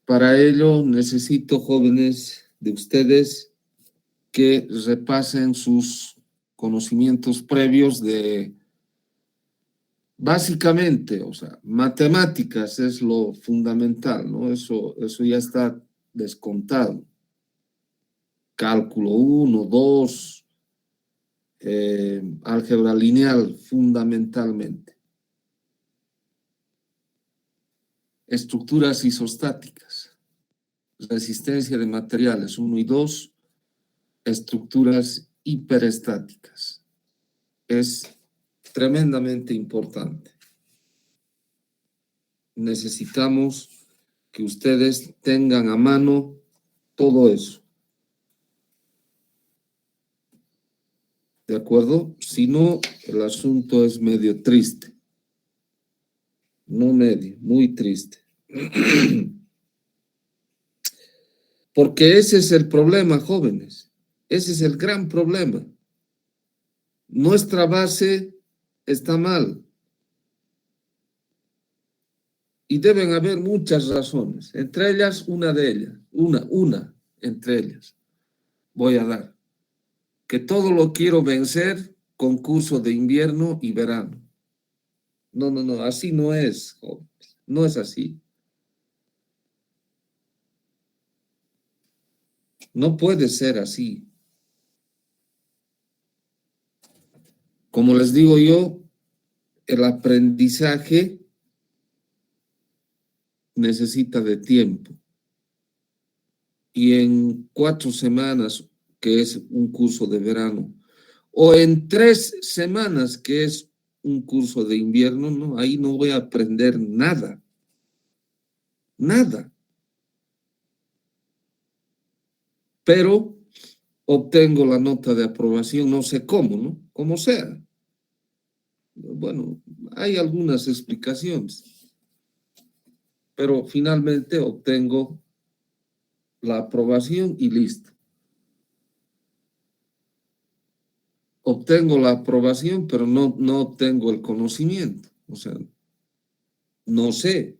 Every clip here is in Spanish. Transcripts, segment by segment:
Para ello necesito, jóvenes, de ustedes que repasen sus conocimientos previos de, básicamente, o sea, matemáticas es lo fundamental, ¿no? Eso ya está descontado. Cálculo 1, 2, álgebra lineal, fundamentalmente. Estructuras isostáticas, resistencia de materiales 1 y 2, estructuras hiperestáticas. Es tremendamente importante. Necesitamos que ustedes tengan a mano todo eso. ¿De acuerdo? Si no, el asunto es medio triste. No medio, muy triste. Porque ese es el problema, jóvenes. Ese es el gran problema. Nuestra base está mal. Y deben haber muchas razones. Entre ellas, una de ellas. Una entre ellas. Voy a dar. Que todo lo quiero vencer con curso de invierno y verano. No, así no es, jóvenes. No es así. No puede ser así. Como les digo yo, el aprendizaje necesita de tiempo. Y en 4 semanas, que es un curso de verano, o en 3 semanas, que es un curso de invierno, no, ahí no voy a aprender nada. Nada. Pero obtengo la nota de aprobación, no sé cómo, ¿no? Como sea. Bueno, hay algunas explicaciones, pero finalmente obtengo la aprobación y listo. Obtengo la aprobación, pero no obtengo el conocimiento, o sea, no sé.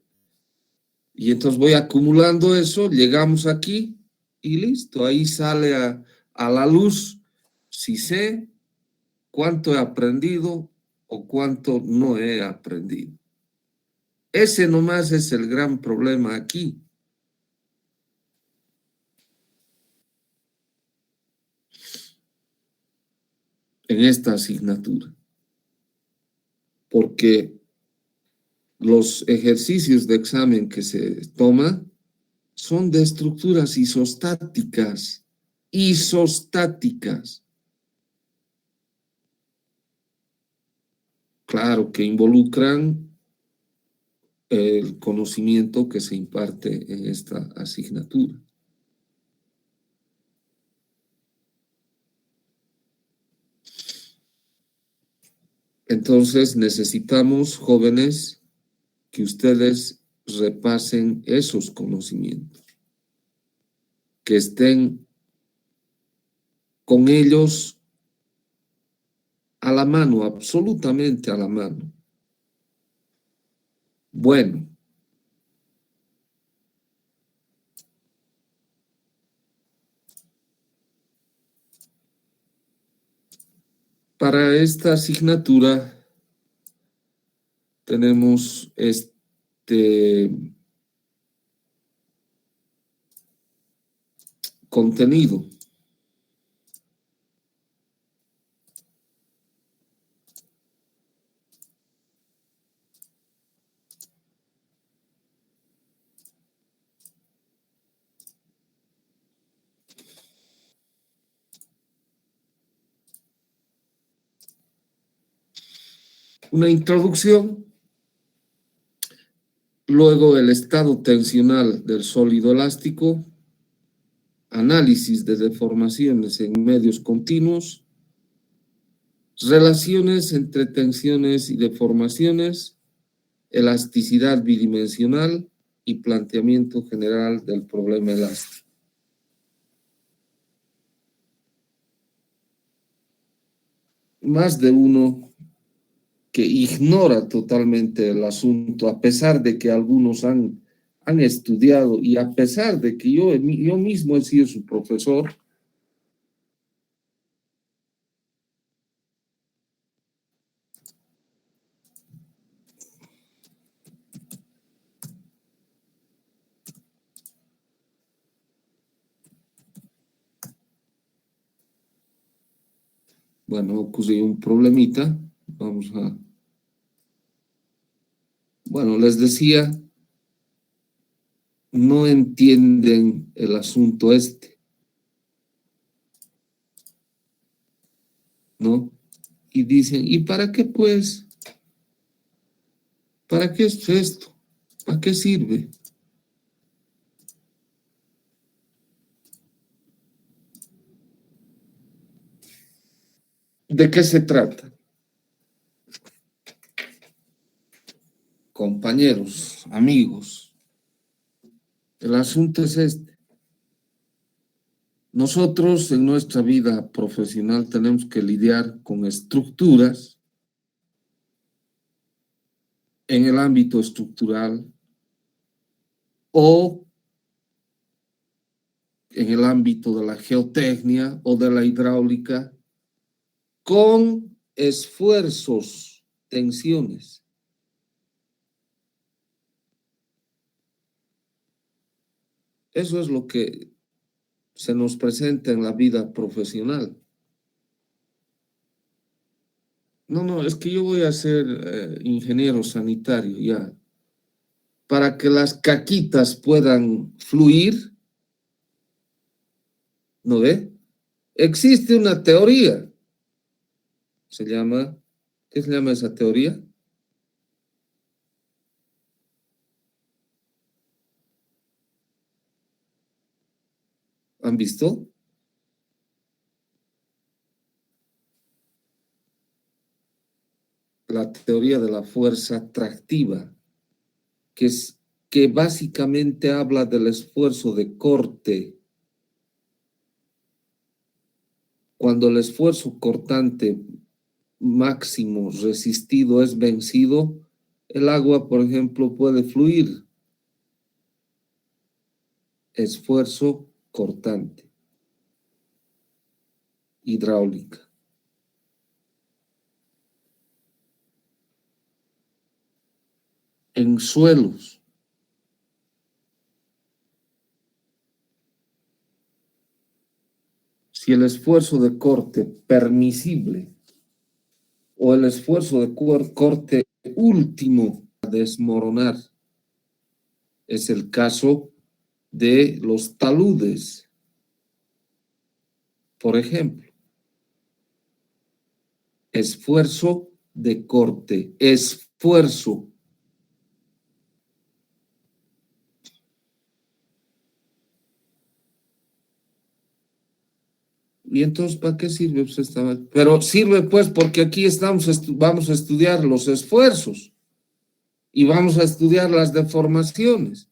Y entonces voy acumulando eso, llegamos aquí y listo, ahí sale a la luz si sé cuánto he aprendido o cuánto no he aprendido. Ese nomás es el gran problema aquí. En esta asignatura. Porque los ejercicios de examen que se toman son de estructuras isostáticas. Isostáticas. Claro que involucran el conocimiento que se imparte en esta asignatura. Entonces necesitamos, jóvenes, que ustedes repasen esos conocimientos, que estén con ellos a la mano, absolutamente a la mano. Bueno. Para esta asignatura tenemos este contenido. Una introducción, luego el estado tensional del sólido elástico, análisis de deformaciones en medios continuos, relaciones entre tensiones y deformaciones, elasticidad bidimensional y planteamiento general del problema elástico. Más de uno que ignora totalmente el asunto, a pesar de que algunos han han estudiado y a pesar de que yo mismo he sido su profesor, bueno, ocurrió un problemita, bueno, les decía, no entienden el asunto este, ¿no? Y dicen, ¿y para qué pues? ¿Para qué es esto? ¿Para qué sirve? ¿De qué se trata? Compañeros, amigos, el asunto es este. Nosotros en nuestra vida profesional tenemos que lidiar con estructuras en el ámbito estructural o en el ámbito de la geotecnia o de la hidráulica con esfuerzos, tensiones. Eso es lo que se nos presenta en la vida profesional. No, es que yo voy a ser ingeniero sanitario ya. Para que las caquitas puedan fluir, ¿no ve? Existe una teoría, se llama, ¿qué se llama esa teoría? ¿Han visto? La teoría de la fuerza atractiva, que básicamente habla del esfuerzo de corte. Cuando el esfuerzo cortante máximo resistido es vencido, el agua, por ejemplo, puede fluir. Esfuerzo cortante. Hidráulica. En suelos. Si el esfuerzo de corte permisible o el esfuerzo de corte último a desmoronar es el caso de los taludes, por ejemplo. Esfuerzo de corte, esfuerzo. ¿Y entonces para qué sirve? Pues pero sirve pues porque aquí vamos a estudiar los esfuerzos y vamos a estudiar las deformaciones.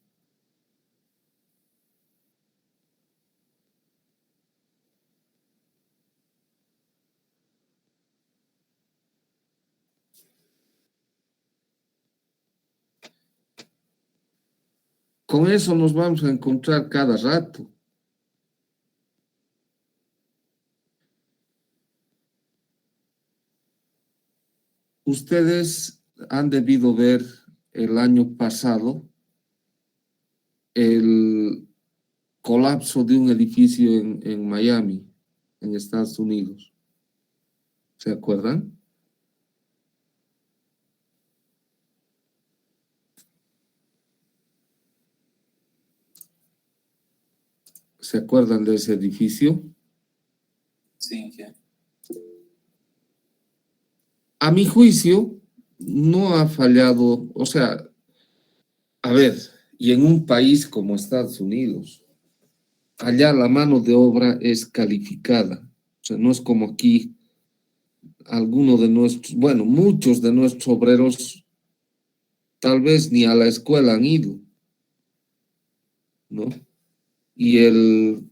Con eso nos vamos a encontrar cada rato. Ustedes han debido ver el año pasado el colapso de un edificio en Miami, en Estados Unidos. ¿Se acuerdan? ¿Se acuerdan de ese edificio? Sí, ya. A mi juicio, no ha fallado, o sea, a ver, y en un país como Estados Unidos, allá la mano de obra es calificada, o sea, no es como aquí, algunos de nuestros, bueno, muchos de nuestros obreros tal vez ni a la escuela han ido, ¿no? Y el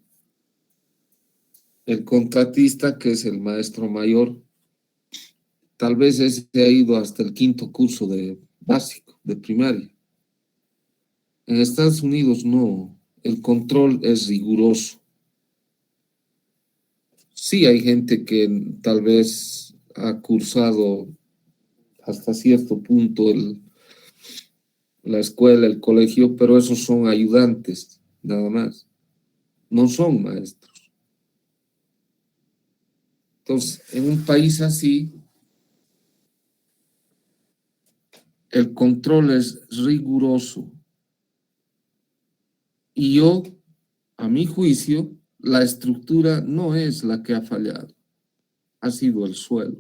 contratista, que es el maestro mayor, tal vez ese ha ido hasta el quinto curso de básico, de primaria. En Estados Unidos no, el control es riguroso. Sí hay gente que tal vez ha cursado hasta cierto punto la escuela, el colegio, pero esos son ayudantes, nada más. No son maestros. Entonces, en un país así, el control es riguroso. Y yo, a mi juicio, la estructura no es la que ha fallado, ha sido el suelo.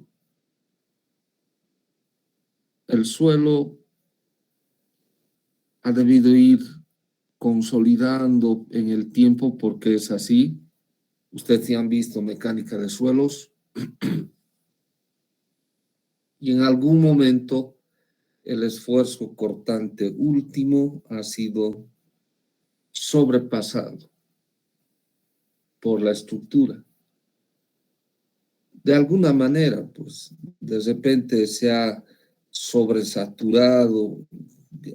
El suelo ha debido ir consolidando en el tiempo porque es así. Ustedes ya han visto mecánica de suelos y en algún momento el esfuerzo cortante último ha sido sobrepasado por la estructura. De alguna manera, pues, de repente se ha sobresaturado,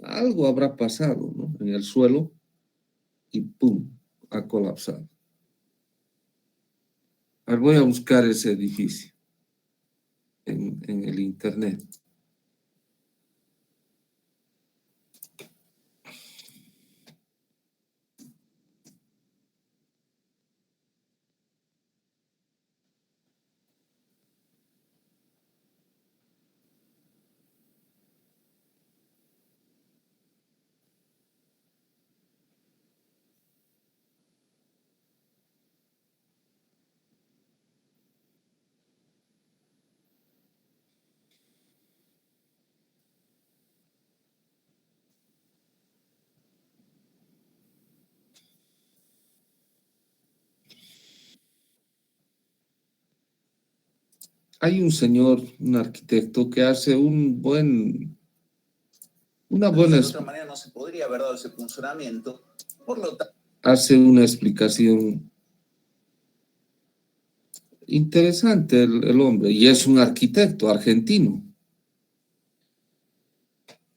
algo habrá pasado, ¿no? En el suelo y ¡pum!, ha colapsado. Ahora voy a buscar ese edificio en el internet. Hay un señor, un arquitecto, que hace una buena, de otra manera no se podría haber dado ese funcionamiento, por lo tanto. Hace una explicación interesante el hombre, y es un arquitecto argentino.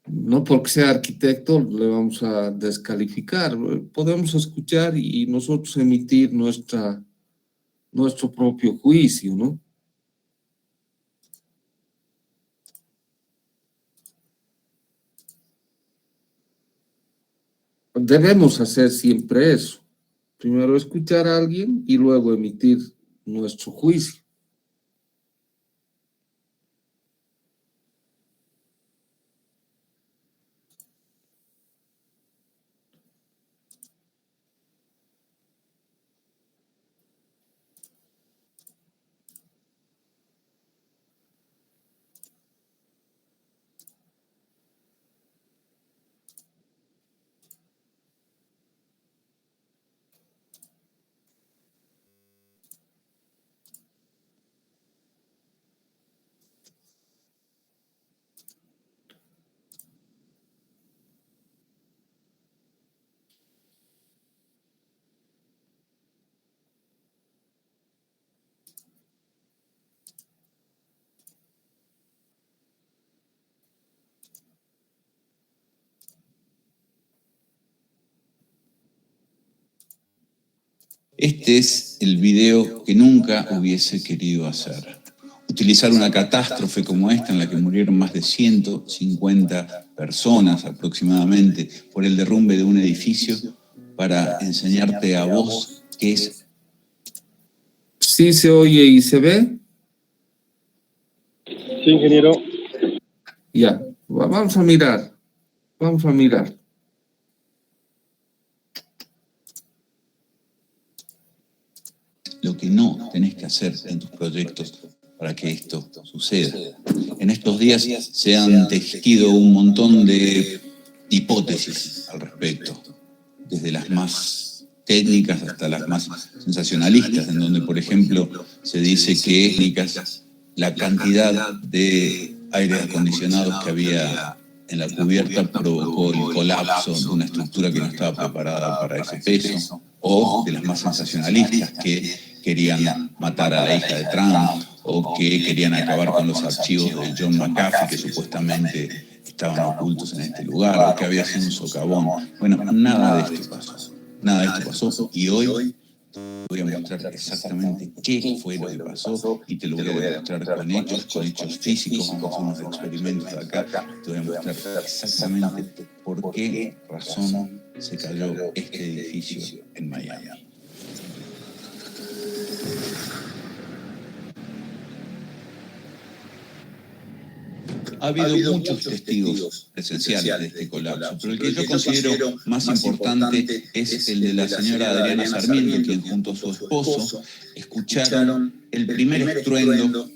No porque sea arquitecto le vamos a descalificar, podemos escuchar y nosotros emitir nuestro propio juicio, ¿no? Debemos hacer siempre eso. Primero escuchar a alguien y luego emitir nuestro juicio. Este es el video que nunca hubiese querido hacer. Utilizar una catástrofe como esta, en la que murieron más de 150 personas aproximadamente por el derrumbe de un edificio, para enseñarte a vos qué es. ¿Sí se oye y se ve? Sí, ingeniero. Ya, vamos a mirar. Vamos a mirar. Lo que no tenés que hacer en tus proyectos para que esto suceda. En estos días se han tejido un montón de hipótesis al respecto, desde las más técnicas hasta las más sensacionalistas, en donde, por ejemplo, se dice que la cantidad de aires acondicionados que había en la cubierta provocó el colapso de una estructura que no estaba preparada para ese peso, o de las más sensacionalistas que querían matar a la hija de Trump, o que querían acabar con los archivos de John McAfee, que supuestamente estaban ocultos en este lugar, o que había sido un socavón. Bueno, nada de esto pasó. Nada de esto pasó, y hoy te voy a mostrar exactamente qué fue lo que pasó, y te lo voy a demostrar con hechos físicos. Vamos a hacer unos experimentos acá. Te voy a mostrar exactamente por qué razón se cayó este edificio en Miami. Ha habido muchos testigos presenciales de este colapso, pero el que yo considero más importante es el de la señora Adriana Sarmiento, quien junto a su esposo escucharon el primer estruendo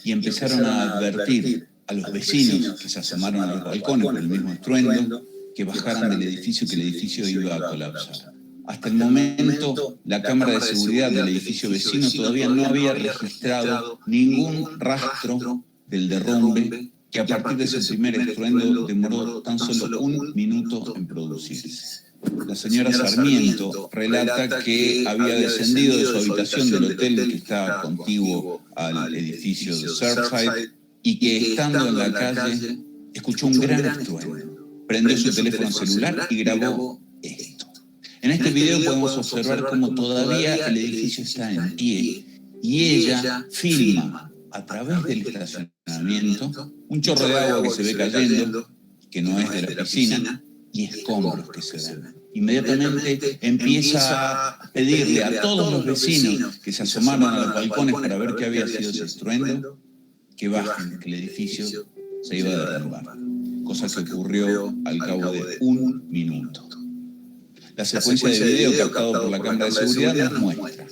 y empezaron a advertir a los vecinos que se asomaron a los balcones por el mismo estruendo que bajaran del edificio, que el edificio iba a colapsar. Hasta el momento, la cámara de seguridad del edificio vecino todavía no había registrado ningún rastro del derrumbe, que a partir de ese primer estruendo demoró tan solo 1 minuto en producirse. La señora Sarmiento relata que había descendido de su habitación del hotel que estaba contiguo al edificio de Surfside y que, estando en la calle, escuchó un gran estruendo. Prendió su teléfono celular y grabó esto. En este video podemos observar cómo todavía el edificio está en pie y ella filma a través del estacionamiento un chorro de agua que se ve cayendo, que no es de la piscina, y escombros que se ven. Inmediatamente empieza a pedirle a todos los vecinos que se asomaron a los balcones para ver qué había sido ese estruendo, que bajen, que el edificio se iba a derrumbar, cosa que ocurrió al cabo de 1 minuto. La secuencia de video captado por la cámara de seguridad nos muestra,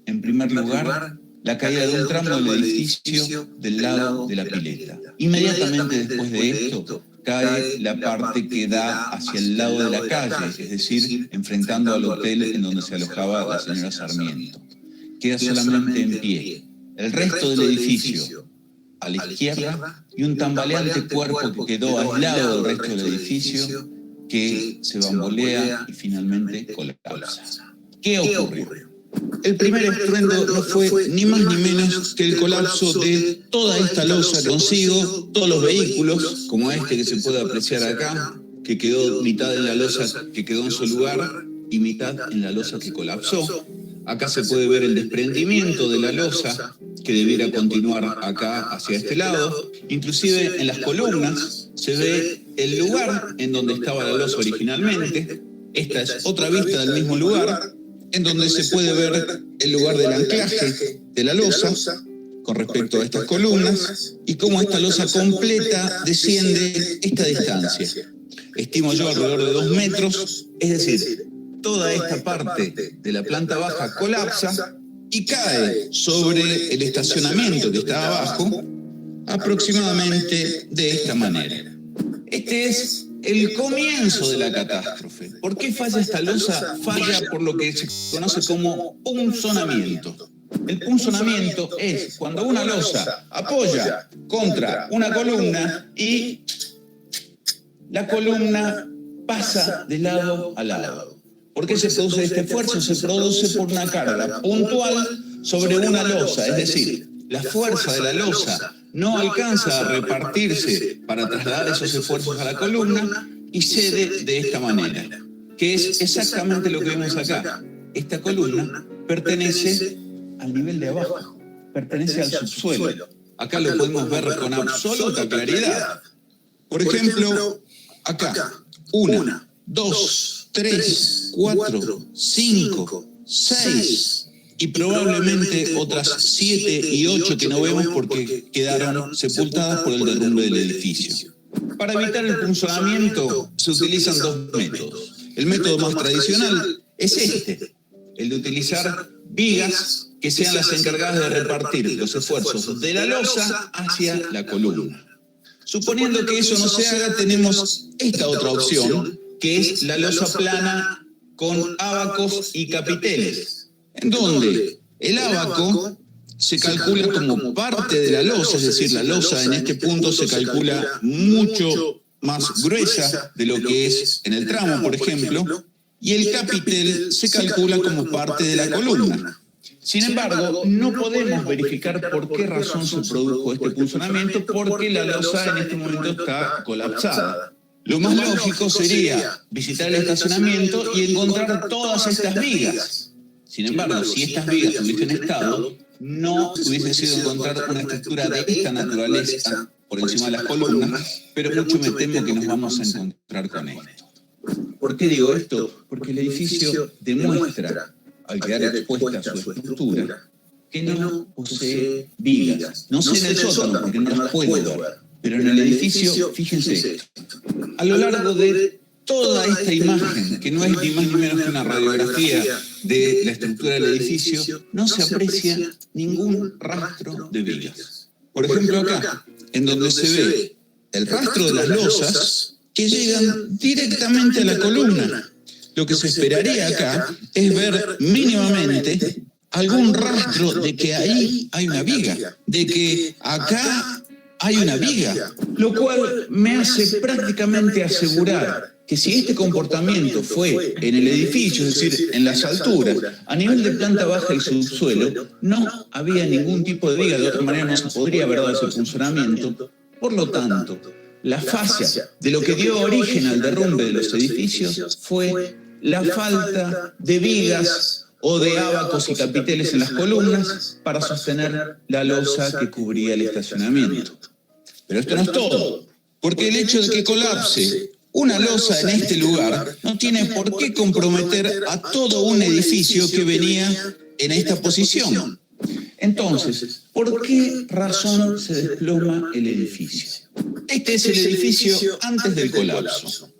en primer lugar, la caída de un tramo del edificio del lado de la pileta. Inmediatamente después de esto, cae la parte que da hacia el lado de la calle, es decir, enfrentando al hotel en donde se alojaba la señora Sarmiento. Queda solamente en pie. El resto del edificio a la izquierda y un tambaleante cuerpo que quedó aislado del resto del edificio, que se bambolea y finalmente colapsa. ¿Qué ocurrió? El primer estruendo no fue ni más ni menos que el colapso de toda esta losa consigo, todos los vehículos, como este que se puede apreciar acá, que quedó mitad en la losa que quedó en su lugar y mitad en la losa que colapsó. Acá se puede ver el desprendimiento de la losa que debiera continuar acá hacia este lado. Inclusive en las columnas se ve el lugar en donde estaba la losa originalmente. Esta es otra vista del mismo lugar, en donde se puede ver el lugar del anclaje de la losa con respecto a estas columnas y cómo esta losa completa desciende esta distancia. Estimo yo alrededor de 2 metros, es decir, toda esta parte de la planta baja colapsa y cae sobre el estacionamiento que está abajo aproximadamente de esta manera. Este es el comienzo de la catástrofe. ¿Por qué falla esta losa? Falla por lo que se conoce como punzonamiento. El punzonamiento es cuando una losa apoya contra una columna y la columna pasa de lado a lado. ¿Por qué se produce este esfuerzo? Se produce por una carga puntual sobre una losa, es decir, la fuerza de la losa no alcanza a repartirse para trasladar esos esfuerzos a la columna y cede de esta manera, que es exactamente lo que vemos acá. Esta columna pertenece al nivel de abajo, pertenece al subsuelo. Acá lo podemos ver con absoluta claridad. Por ejemplo, acá, 1, 2, 3, 4, 5, 6... y probablemente otras 7 y 8 que no vemos porque quedaron sepultadas por el derrumbe del edificio. Para evitar el punzonamiento se utilizan 2 métodos. El método más tradicional es este, el de utilizar vigas que sean las encargadas de repartir los esfuerzos de la losa hacia la columna. Suponiendo que eso no se haga, tenemos esta otra opción, que es la losa plana con ábacos y capiteles, en donde el ábaco se calcula como parte de la losa, es decir, la losa en este punto se calcula mucho más gruesa de lo que es en el tramo, por ejemplo, y el capitel se calcula como parte de la columna. Sin embargo, no podemos verificar por qué razón se produjo este punzonamiento, porque la losa en este momento está colapsada. Lo más lógico sería visitar el estacionamiento y encontrar todas estas vigas. Sin embargo, si estas vigas hubiesen estado, no hubiese sido encontrar una estructura de esta naturaleza por encima de las columnas, pero mucho me temo que nos vamos a encontrar con esto. ¿Por qué digo esto? Porque el edificio demuestra, al quedar expuesta su estructura, que no posee vigas. No sé en el sótano, porque no las puedo ver, pero en el edificio, fíjense esto. A lo largo de toda esta imagen, que no es ni más ni menos que una radiografía de la estructura del edificio, no se aprecia ningún rastro de vigas. Por ejemplo, acá, en donde se ve el rastro de las losas que llegan directamente a la columna. Lo que se esperaría acá es ver mínimamente algún rastro de que ahí hay una viga, de que acá hay una viga, lo cual me hace prácticamente asegurar que si este comportamiento fue en el edificio, es decir, en las alturas, a nivel de planta baja y subsuelo, no había ningún tipo de viga, de otra manera no se podría haber dado ese funcionamiento. Por lo tanto, la fascia de lo que dio origen al derrumbe de los edificios fue la falta de vigas o de ábacos y capiteles en las columnas para sostener la losa que cubría el estacionamiento. Pero esto no es todo, porque el hecho de que colapse una losa en este lugar no tiene por qué comprometer a todo un edificio que venía en esta posición. Entonces, ¿por qué razón se desploma el edificio? Este es el edificio antes del colapso.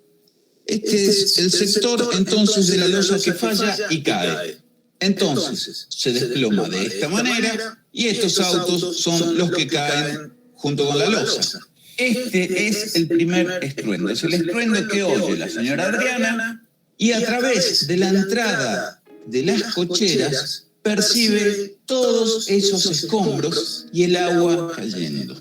Este es el sector entonces de la losa que falla y cae. Entonces, se desploma de esta manera y estos autos son los que caen junto con la losa. Este es el primer estruendo, es el estruendo que oye la señora Adriana y a través de la entrada de las cocheras percibe todos esos escombros y el agua cayendo.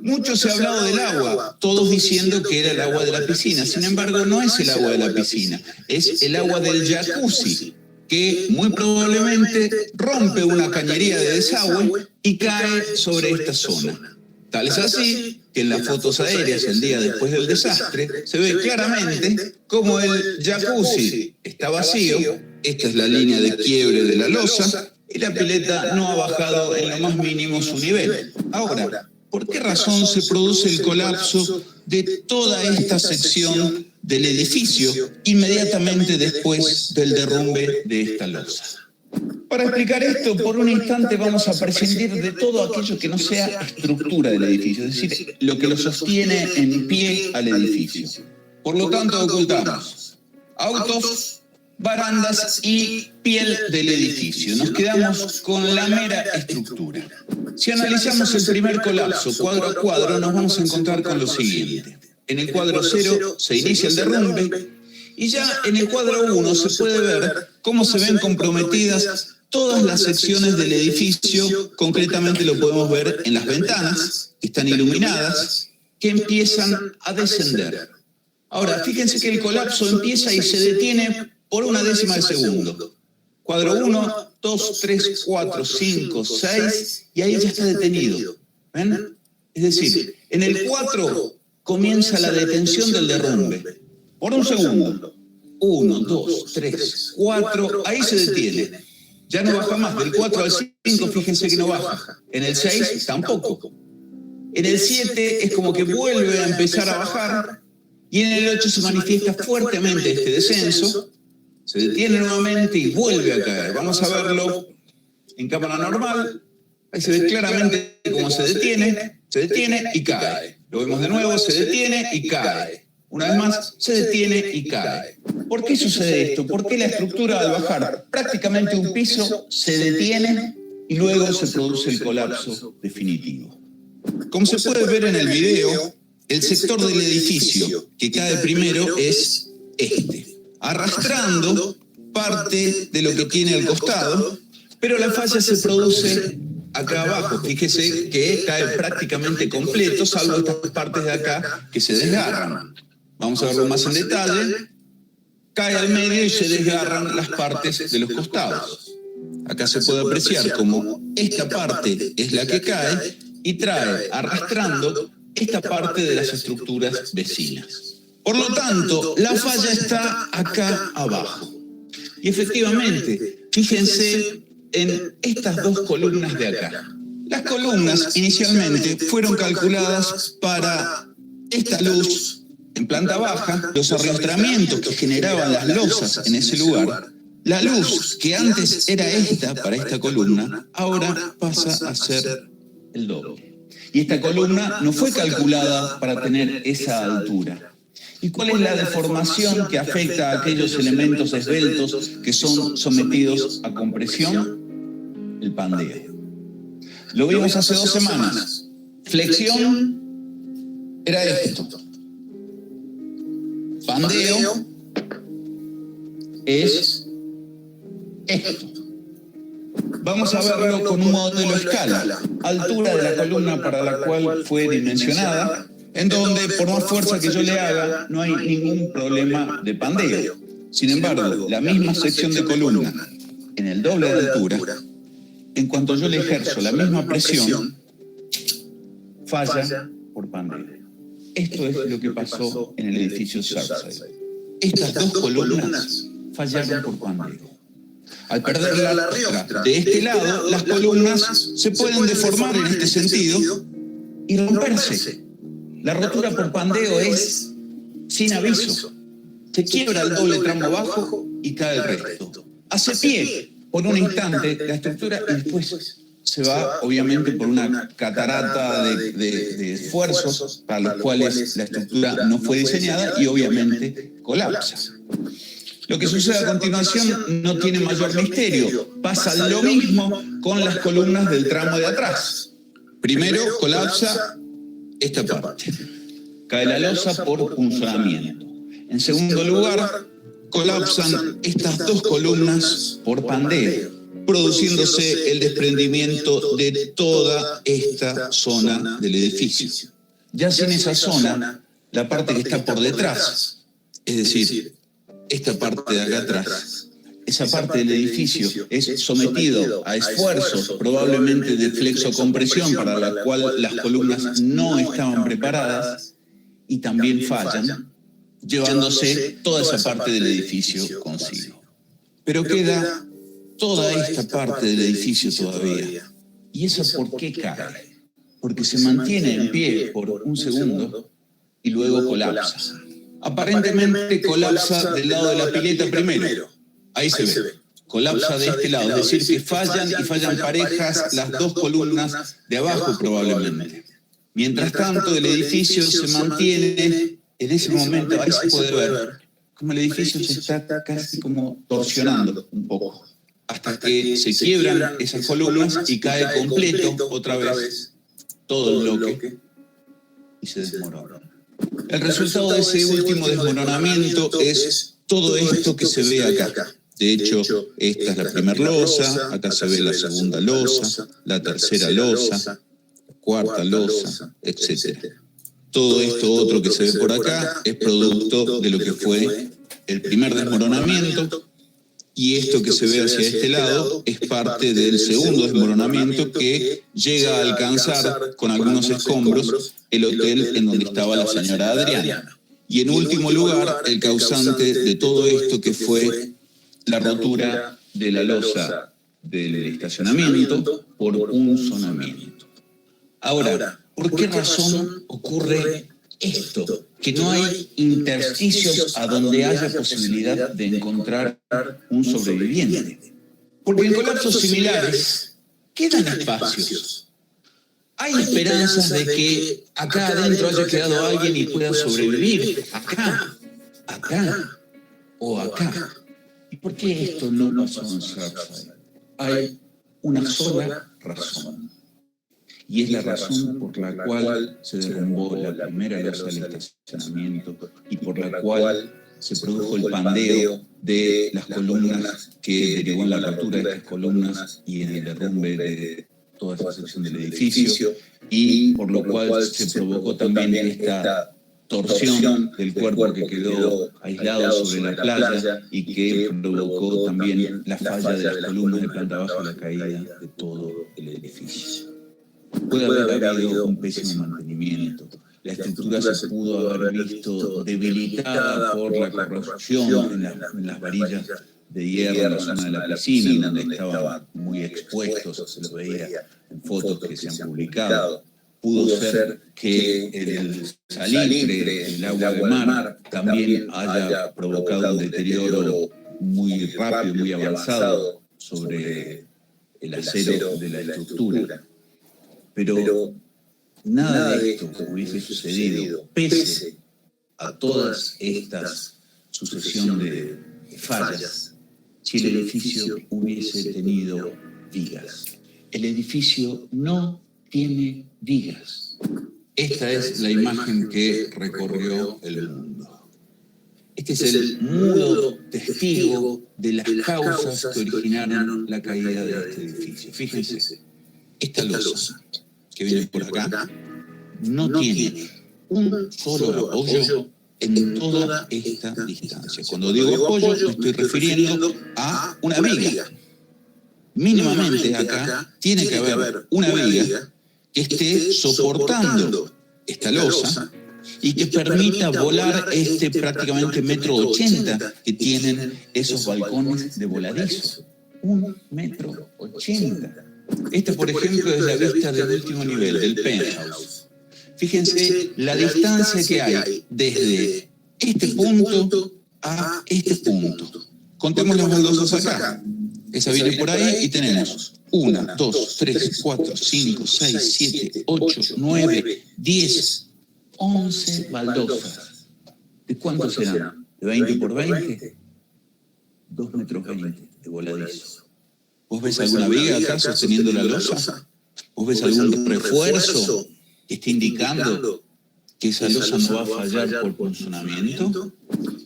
Mucho se ha hablado del agua, todos diciendo que era el agua de la piscina. Sin embargo, no es el agua de la piscina, es el agua del jacuzzi, que muy probablemente rompe una cañería de desagüe y cae sobre esta zona. Tal es así que en las fotos aéreas el día después del desastre se ve claramente cómo el jacuzzi está vacío, esta es la línea de quiebre de la losa, y la pileta no ha bajado en lo más mínimo su nivel. Ahora, ¿por qué razón se produce el colapso de toda esta sección del edificio inmediatamente después del derrumbe de esta losa? Para explicar esto, por un instante vamos a prescindir de todo aquello que no sea estructura del edificio, es decir, lo que lo sostiene en pie al edificio. Por lo tanto, ocultamos autos, barandas y piel del edificio. Nos quedamos con la mera estructura. Si analizamos el primer colapso cuadro a cuadro, nos vamos a encontrar con lo siguiente. En el cuadro 0 se inicia el derrumbe y ya en el cuadro 1 se puede ver cómo se ven comprometidas todas las secciones del edificio. Concretamente lo podemos ver en las ventanas, que están iluminadas, que empiezan a descender. Ahora, fíjense que el colapso empieza y se detiene por una décima de segundo. Cuadro 1, 2, 3, 4, 5, 6, y ahí ya está detenido. ¿Ven? Es decir, en el 4 comienza la detención del derrumbe. Por un segundo. 1, 2, 3, 4, ahí se detiene. Ya no baja más. Del 4 al 5, fíjense que no baja. En el 6 tampoco. En el 7 es como que vuelve a empezar a bajar. Y en el 8 se manifiesta fuertemente este descenso. Se detiene nuevamente y vuelve a caer. Vamos a verlo en cámara normal. Ahí se ve claramente cómo se detiene y cae. Lo vemos de nuevo, se detiene y cae. Una vez más, se detiene y cae. ¿Por qué sucede esto? ¿Por qué la estructura al bajar prácticamente un piso se detiene y luego se produce el colapso definitivo? Como se puede ver en el video, el sector del edificio que cae primero es este, arrastrando parte de lo que tiene al costado, pero la falla se produce acá abajo. Fíjese que cae prácticamente completo, salvo estas partes de acá que se desgarran. Vamos a verlo más en detalle. Cae al medio y se desgarran las partes de los costados. Acá se puede apreciar como esta parte es la que cae y trae arrastrando esta parte de las estructuras vecinas. Por lo tanto, la falla está acá abajo. Y efectivamente, fíjense en estas dos columnas de acá. Las columnas inicialmente fueron calculadas para esta luz en planta baja, los arrastramientos que generaban las losas en ese lugar. La luz que antes era esta para esta columna, ahora pasa a ser el doble. Y esta columna no fue calculada para tener esa altura. ¿Y cuál es la deformación que afecta a aquellos elementos esbeltos que son sometidos a compresión? El pandeo. Lo vimos hace 2 semanas. Flexión era esto. Pandeo es esto. Vamos a verlo con un modelo escala. Altura de la columna para la cual fue dimensionada, en donde por más fuerza que yo le haga, no hay ningún problema de pandeo. Sin embargo, la misma sección de columna en el doble de altura, en cuanto yo le ejerzo la misma presión, falla por pandeo. Esto es lo que pasó en el edificio Surfside. Estas dos columnas fallaron por pandeo. Al perder la riostra de este lado, las columnas se pueden deformar en este sentido y romperse. La rotura por pandeo es sin aviso. Se quiebra el doble tramo bajo y cae el resto. Hace pie por un instante la estructura y después se va, obviamente, por una catarata de esfuerzos para los cuales la estructura no fue diseñada y obviamente colapsa. Lo que sucede a continuación no tiene mayor misterio. Pasa lo mismo con las columnas del tramo de atrás. Primero colapsa esta parte. Cae la losa por punzonamiento. En segundo lugar, colapsan estas dos columnas por pandeo, produciéndose el desprendimiento de toda esta zona del edificio. Ya sin esa zona, la parte que está por detrás, es decir, esta parte de acá atrás, esa parte del edificio es sometido a esfuerzos probablemente de flexocompresión para la cual las columnas no estaban preparadas y también fallan, llevándose toda esa parte del edificio consigo. Pero queda toda esta parte del edificio todavía. ¿Y esa por qué cae? Porque se mantiene en pie por un segundo y luego colapsa. Aparentemente colapsa del lado de la pileta primero. Ahí se ve. Colapsa de este lado. Es decir, que fallan y fallan parejas las dos columnas de abajo probablemente. Mientras tanto, el edificio se mantiene. En ese momento, ahí se puede ver cómo el edificio se está casi como torsionando un poco. Hasta que se quiebran esas columnas y cae completo otra vez todo el bloque y se desmorona. El resultado de ese último desmoronamiento es todo esto que se ve acá. De hecho, esta es la primera losa, acá se ve la segunda losa, la tercera losa, la cuarta losa, etc. Todo esto otro que se ve por acá es producto de lo que fue el primer desmoronamiento, y esto que se ve hacia este lado es parte del segundo desmoronamiento que llega a alcanzar con algunos escombros el hotel en donde estaba la señora Adriana. Y en último lugar, el causante de todo esto que fue la rotura de la losa del estacionamiento por punzonamiento. Ahora, ¿por qué razón ocurre esto? Que no hay intersticios a donde haya posibilidad de encontrar un sobreviviente. Porque en colapsos similares quedan espacios. Hay esperanzas de que acá adentro haya quedado alguien y pueda sobrevivir. Acá o acá. ¿Y por qué esto no pasó en Surfside? Hay una sola razón. Y es la razón por la cual se derrumbó la primera losa del estacionamiento y por la cual se produjo el pandeo de las columnas que derivó en la rotura de estas columnas y en el derrumbe de toda esa sección del edificio, y por lo cual se provocó también esta torsión del cuerpo que quedó aislado sobre la playa y que provocó también la falla de las columnas de planta baja y la caída de todo el edificio. Puede haber habido un pésimo mantenimiento. La estructura se pudo haber visto debilitada por la corrosión en las varillas de hierro en la zona de la piscina, donde estaban muy expuestos, se lo veía en fotos que se han publicado. Pudo ser que el salitre, el agua del mar, también haya provocado un deterioro muy rápido, muy avanzado sobre el acero de la estructura. Pero nada de esto hubiese sucedido, pese a todas estas sucesión de fallas, si el edificio hubiese tenido vigas. El edificio no tiene vigas. Esta es la imagen que recorrió el mundo. Este es el mudo testigo de las causas que originaron la caída de este edificio. Fíjense, esta losa que viene por acá no tiene un solo apoyo en toda esta distancia. Cuando digo apoyo, me estoy refiriendo a una viga. Mínimamente acá tiene que haber una viga que esté soportando esta losa y que permita volar este prácticamente 1,80 m que tienen esos balcones de voladizo. 1,80 m. Esta, por ejemplo, es la vista del último nivel, del penthouse. Fíjense la distancia que hay desde este punto a este punto. Contemos las baldosas acá. Esa viene por ahí y tenemos 1, 2, 3, 4, 5, 6, 7, 8, 9, 10, 11 baldosas. ¿De cuánto serán? ¿De 20 por 20? 2,20 metros de voladizo. ¿Vos ves alguna viga acá sosteniendo la losa? ¿Vos ves algún refuerzo que esté indicando que esa losa no va a fallar por funcionamiento?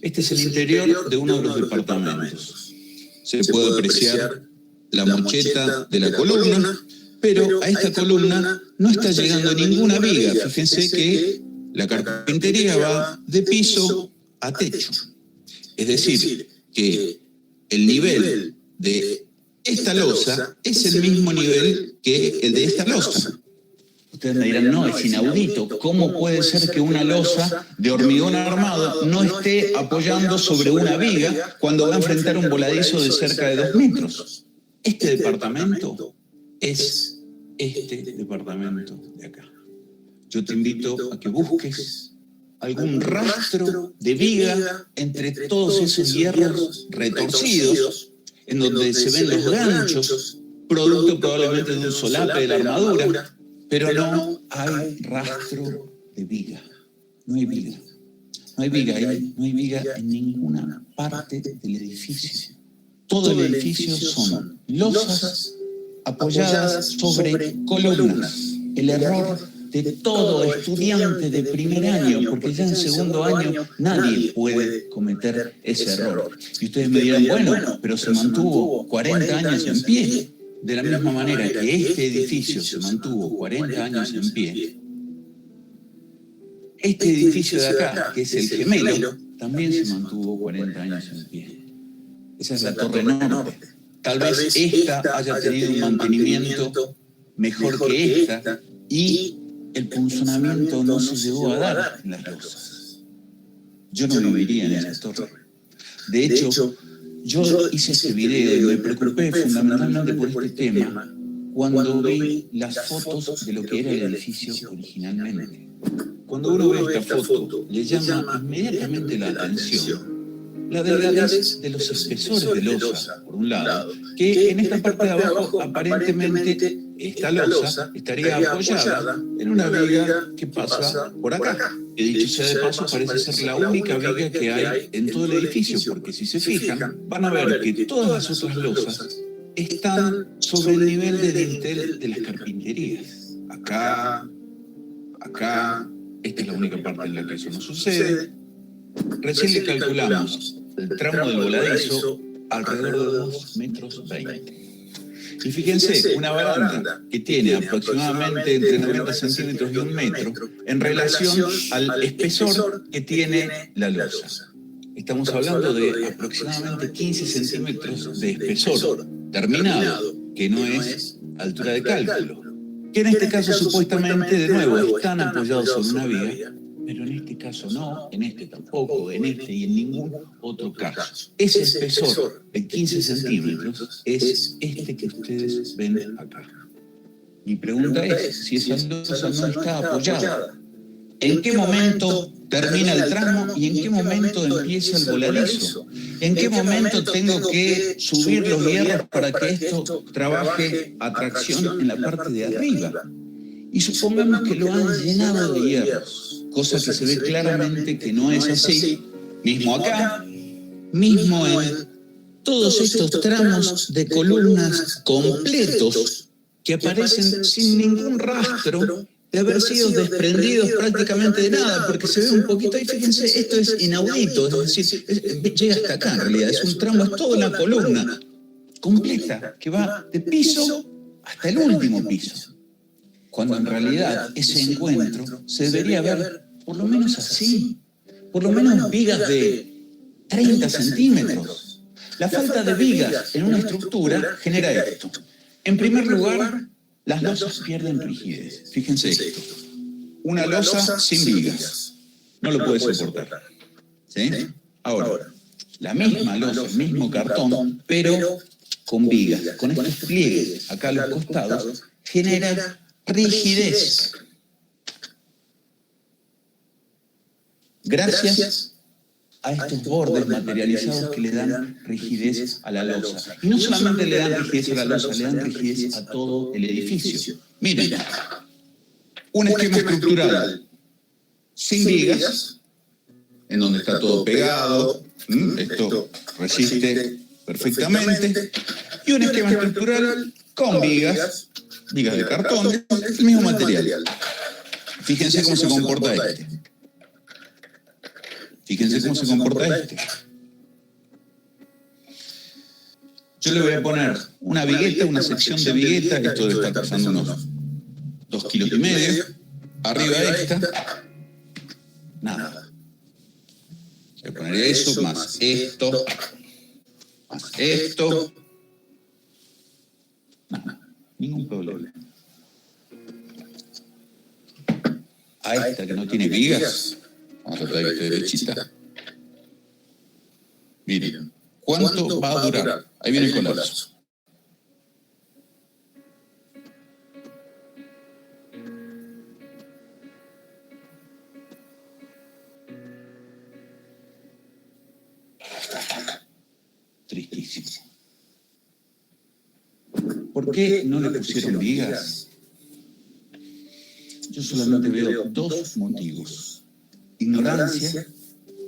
Este es el interior de uno de los departamentos. Se puede apreciar la mocheta de la columna, pero a esta columna no está llegando ninguna viga. Fíjense que la carpintería va de piso a techo. Es decir, que el nivel de esta losa es el mismo nivel que el de esta losa. Ustedes me dirán, no, es inaudito. ¿Cómo puede ser que una losa de hormigón armado no esté apoyando sobre una viga cuando va a enfrentar un voladizo de cerca de 2 metros? Este departamento es este departamento de acá. Yo te invito a que busques algún rastro de viga entre todos esos hierros retorcidos, en donde se ven los ganchos, producto probablemente de un solape de la armadura, pero no hay rastro de viga. No hay viga. No hay viga ahí, no hay viga en ninguna parte del edificio. Todo el edificio son losas apoyadas sobre columnas. El error de todo estudiante de primer año, porque ya en segundo año nadie puede cometer ese error. Y ustedes me dirán, bueno, pero se mantuvo 40 años en pie. De la misma manera que este edificio se mantuvo 40 años en pie, este edificio de acá, que es el gemelo, también se mantuvo 40 años en pie. Esa es la Torre Norte. Tal vez esta haya tenido un mantenimiento mejor que esta y el funcionamiento no se llegó a dar en las losas. Yo no viviría en esa torre. De hecho, yo hice este video y me preocupé fundamentalmente por este tema cuando vi las fotos de lo que era el edificio originalmente. Cuando uno ve esta foto, le llama inmediatamente la atención la delgadez de los espesores de losa, por un lado, que en esta parte de abajo aparentemente esta losa estaría apoyada en una viga que pasa por acá. Que dicho sea de paso, parece ser la única viga que hay en todo el edificio, porque si se fijan, van a ver que todas las otras losas están sobre el nivel de dintel de las carpinterías. Acá, esta es la única parte en la que eso no sucede. Recién le calculamos el tramo del voladizo alrededor de 2,20 metros. Y fíjense, una baranda que tiene aproximadamente entre 90 centímetros y 1 metro en relación al espesor que tiene la losa. Estamos hablando de aproximadamente 15 centímetros de espesor terminado, que no es altura de cálculo. Que en este caso supuestamente, de nuevo, están apoyados sobre una viga, pero en este caso no, en este tampoco, en este y en ningún otro caso. Ese espesor de 15 centímetros es este que ustedes ven acá. Mi pregunta es, si esa losa no está apoyada, ¿en qué momento termina el tramo y en qué momento empieza el voladizo? ¿En qué momento tengo que subir los hierros para que esto trabaje a tracción en la parte de arriba? Y supongamos que lo han llenado de hierros, cosa que se ve claramente que no es así, mismo acá, mismo en todos estos tramos de columnas completos que aparecen sin ningún rastro de haber sido desprendidos prácticamente de nada, porque se ve un poquito ahí, fíjense, esto es inaudito, es decir, llega hasta acá en realidad, es un tramo, es toda una columna completa que va de piso hasta el último piso. Cuando en realidad ese encuentro se debería ver por lo menos así, por lo menos vigas de 30 centímetros. La falta de vigas en una estructura genera esto. En primer lugar, las losas pierden rigidez. Fíjense esto. Una losa sin vigas. No lo puede soportar. ¿Sí? Ahora, la misma losa, el mismo cartón, pero con vigas, con estos pliegues acá a los costados, genera rigidez. Gracias a estos bordes materializados que le dan rigidez a la losa. Y no solamente le dan rigidez a la losa, le dan rigidez a todo el edificio. Miren, un esquema estructural sin vigas, en donde está todo pegado, esto resiste perfectamente, y un esquema estructural con vigas de cartón, el mismo material. Fíjense cómo se comporta este. Fíjense cómo se comporta este. Yo le voy a poner una vigueta, una sección de vigueta, que esto debe estar pesando unos 2,5 kilos. Arriba de esta, nada. Voy a poner eso, más esto, más esto. Nada, ningún problema. A esta que no tiene vigas, vamos a tratar esto derechita. Miren, ¿cuánto va a durar? Ahí viene el colapso. Tristísimo. ¿Por qué no le pusieron vigas? Yo solamente veo dos motivos. Ignorancia,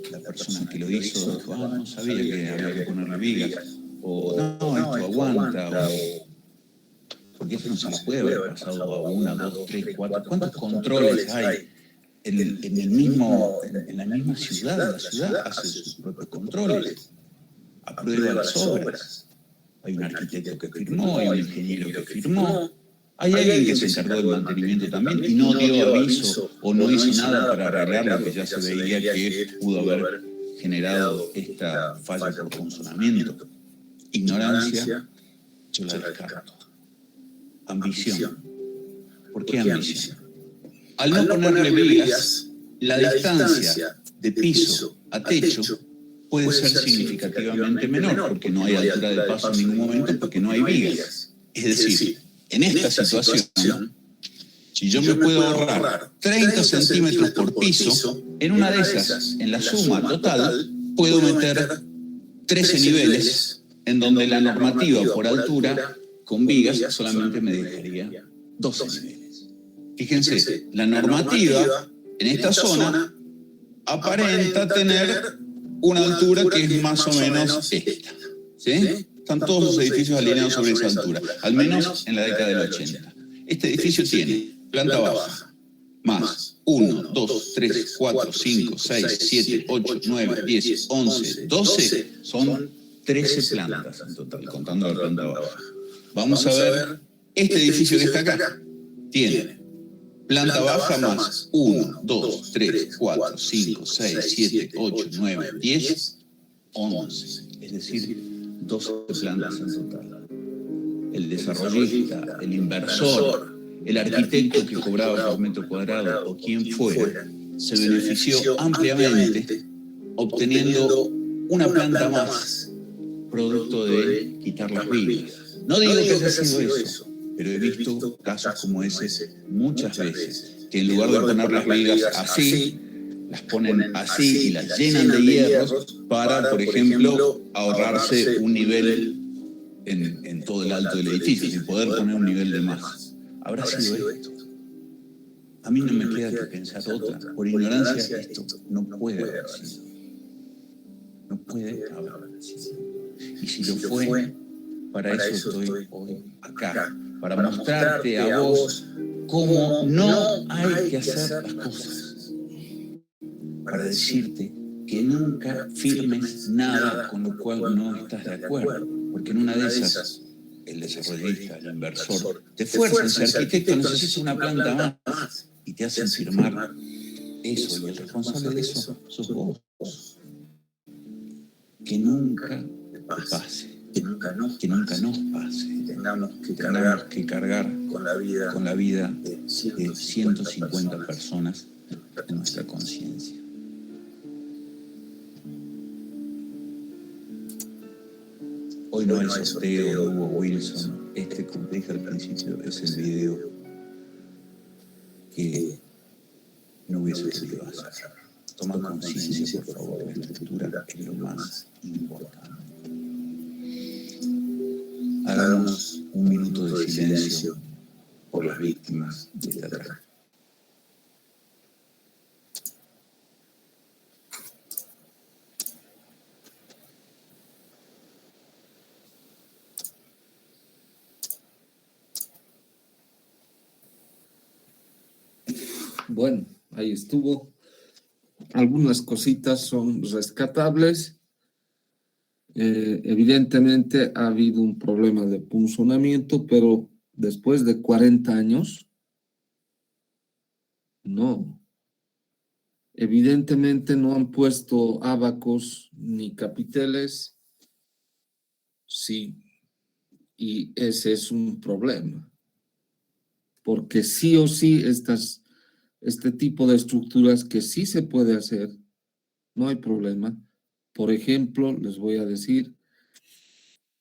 la persona que lo hizo dijo, no sabía que había que ponerle vigas, o no, esto aguanta, o porque eso no se nos puede haber pasado a 1, 2, 3, 4. ¿Cuántos controles hay en la misma ciudad? La ciudad hace sus propios controles, aprueba las obras. Hay un arquitecto que firmó, hay un ingeniero que firmó. Hay alguien que se encargó del mantenimiento también y no dio aviso o no hizo nada para arreglar lo que ya se veía que pudo haber generado esta falla por funcionamiento. Ignorancia, yo la descarto. Ambición. ¿Por qué ambición? Al no ponerle vigas, la distancia de piso a techo puede ser significativamente menor, porque no hay altura de paso en ningún momento, porque no hay vigas. Es decir, en esta situación, si yo me puedo ahorrar 30 centímetros por piso, en una de esas, en la suma total, puedo meter 13 niveles, en donde la normativa por altura, con vigas, solamente me dejaría 12 niveles. Fíjense, la normativa en esta zona aparenta tener una altura que es más o menos esta. ¿Sí? Están todos los edificios alineados sobre esa altura, al menos en la década del 80. Este edificio tiene planta baja, más 1, 2, 3, 4, 5, 6, 7, 8, 9, 10, 11, 12, son 13 plantas en total, contando la planta baja. Vamos a ver este edificio que está acá. Tiene planta baja más 1, 2, 3, 4, 5, 6, 7, 8, 9, 10, 11. Es decir, 12 plantas en total. El desarrollista, el inversor, el arquitecto que cobraba por metro cuadrado o quien fuera, se benefició ampliamente obteniendo una planta más, producto de quitar las vigas. No digo que haya sido eso, pero he visto casos como ese muchas veces, que en lugar de poner las vigas así, las ponen así y las llenan de hierros para, por ejemplo, ahorrarse un nivel en todo el alto del edificio, sin poder poner un nivel de más. ¿Habrá sido esto? A mí no me queda que pensar otra. Por ignorancia, esto no puede haber sido. No puede haber sido. Y si lo fue, para eso estoy hoy acá, para mostrarte a vos cómo no hay que hacer las cosas. Para decirte que nunca firmes nada con lo cual no estás de acuerdo. Porque en una de esas, el desarrollista, el inversor, te fuerza, el arquitecto necesita una planta más y te hacen firmar eso. Y el responsable de eso sos vos. Que nunca te pase. Que nunca nos pase. Tengamos que cargar con la vida de 150 personas en nuestra conciencia. Hoy no hay sorteo, no hubo Wilson. Como te dije al principio, es el video que no hubiese querido hacer. Toma conciencia, por favor, la estructura es lo más importante. Hagamos un minuto de silencio por las víctimas de esta tragedia. Bueno, ahí estuvo. Algunas cositas son rescatables. Evidentemente ha habido un problema de punzonamiento, pero después de 40 años, no. Evidentemente no han puesto ábacos ni capiteles, sí, y ese es un problema, porque sí o sí este tipo de estructuras que sí se puede hacer, no hay problema. Por ejemplo, les voy a decir,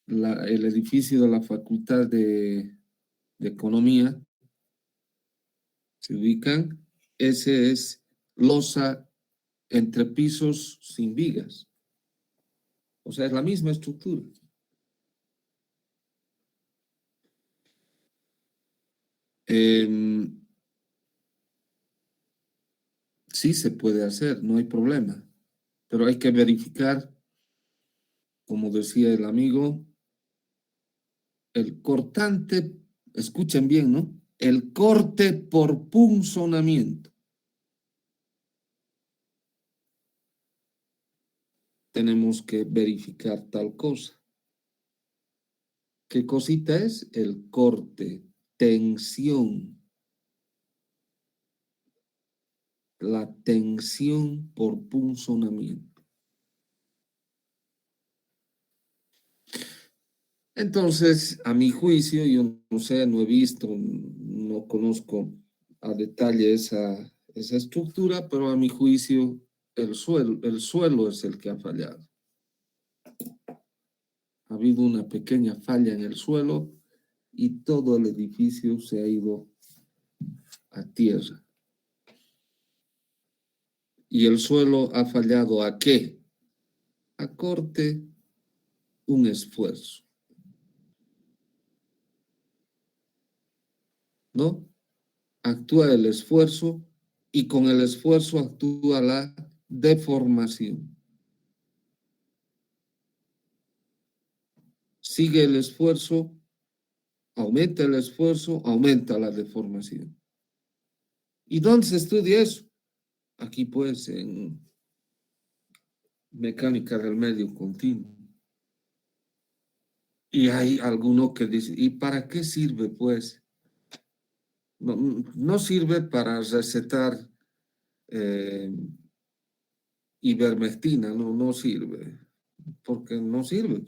el edificio de la Facultad de Economía, se ubican, ese es losa entre pisos sin vigas. O sea, es la misma estructura. Sí se puede hacer, no hay problema, pero hay que verificar, como decía el amigo, el cortante, escuchen bien, ¿no? El corte por punzonamiento. Tenemos que verificar tal cosa. ¿Qué cosita es? El corte, tensión. La tensión por punzonamiento. Entonces, a mi juicio, yo no sé, no he visto, no conozco a detalle esa estructura, pero a mi juicio el suelo es el que ha fallado. Ha habido una pequeña falla en el suelo y todo el edificio se ha ido a tierra. ¿Y el suelo ha fallado a qué? A corte un esfuerzo. ¿No? Actúa el esfuerzo y con el esfuerzo actúa la deformación. Sigue el esfuerzo, aumenta el esfuerzo, aumenta la deformación. ¿Y dónde se estudia eso? Aquí pues en mecánica del medio continuo. Y hay algunos que dicen, ¿y para qué sirve, pues? No, no sirve para recetar ivermectina, no sirve, porque no sirve.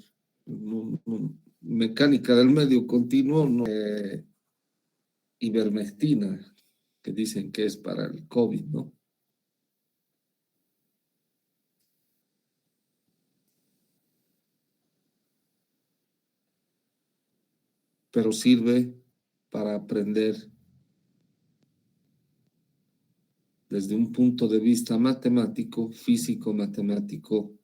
Mecánica del medio continuo, no, ivermectina, que dicen que es para el COVID, ¿no? Pero sirve para aprender desde un punto de vista matemático, físico-matemático,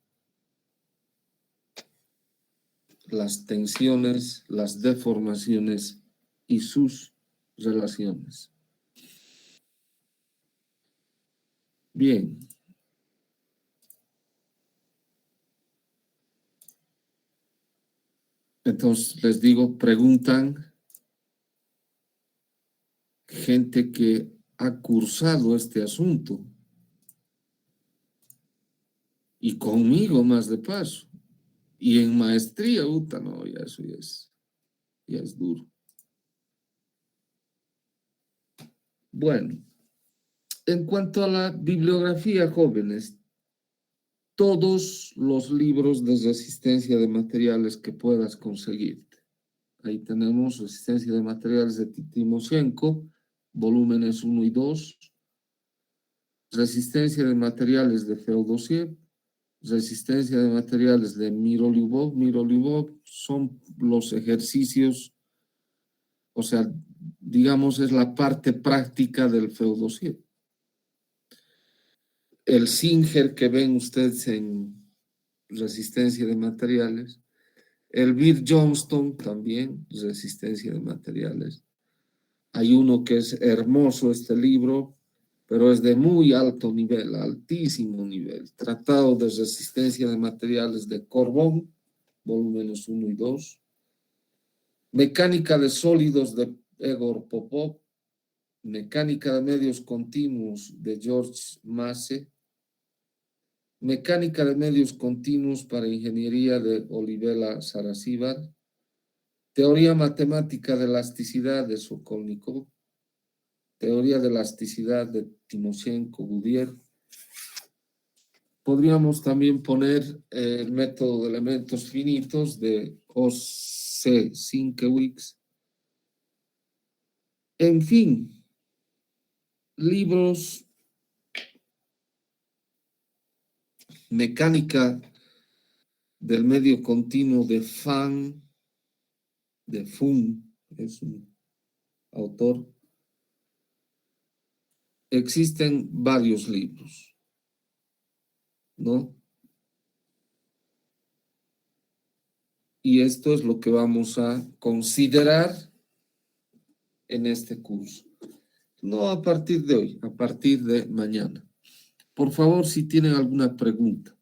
las tensiones, las deformaciones y sus relaciones. Bien. Entonces, les digo, preguntan gente que ha cursado este asunto y conmigo más de paso. Y en maestría, no, ya eso ya es duro. Bueno, en cuanto a la bibliografía, jóvenes, todos los libros de resistencia de materiales que puedas conseguirte. Ahí tenemos Resistencia de Materiales de Timoshenko, volúmenes 1 y 2, Resistencia de Materiales de Feodosiev, Resistencia de Materiales de Miro Lyubov. Miro Lyubov son los ejercicios, o sea, digamos, es la parte práctica del Feodosiev. El Singer que ven ustedes en Resistencia de Materiales, el Bill Johnston también, Resistencia de Materiales. Hay uno que es hermoso, este libro, pero es de muy alto nivel, altísimo nivel. Tratado de Resistencia de Materiales de Corbón, volúmenes 1 y 2. Mecánica de Sólidos de Egor Popov. Mecánica de Medios Continuos de George Mace. Mecánica de Medios Continuos para Ingeniería de Olivela Sarasíbar. Teoría Matemática de Elasticidad de Sokolnikov. Teoría de Elasticidad de Timoshenko-Gudier. Podríamos también poner el método de elementos finitos de O.C. Sienkiewicz. En fin, libros, mecánica del medio continuo de Fun, es un autor. Existen varios libros, ¿no? Y esto es lo que vamos a considerar en este curso. No a partir de hoy, a partir de mañana. Por favor, si tienen alguna pregunta.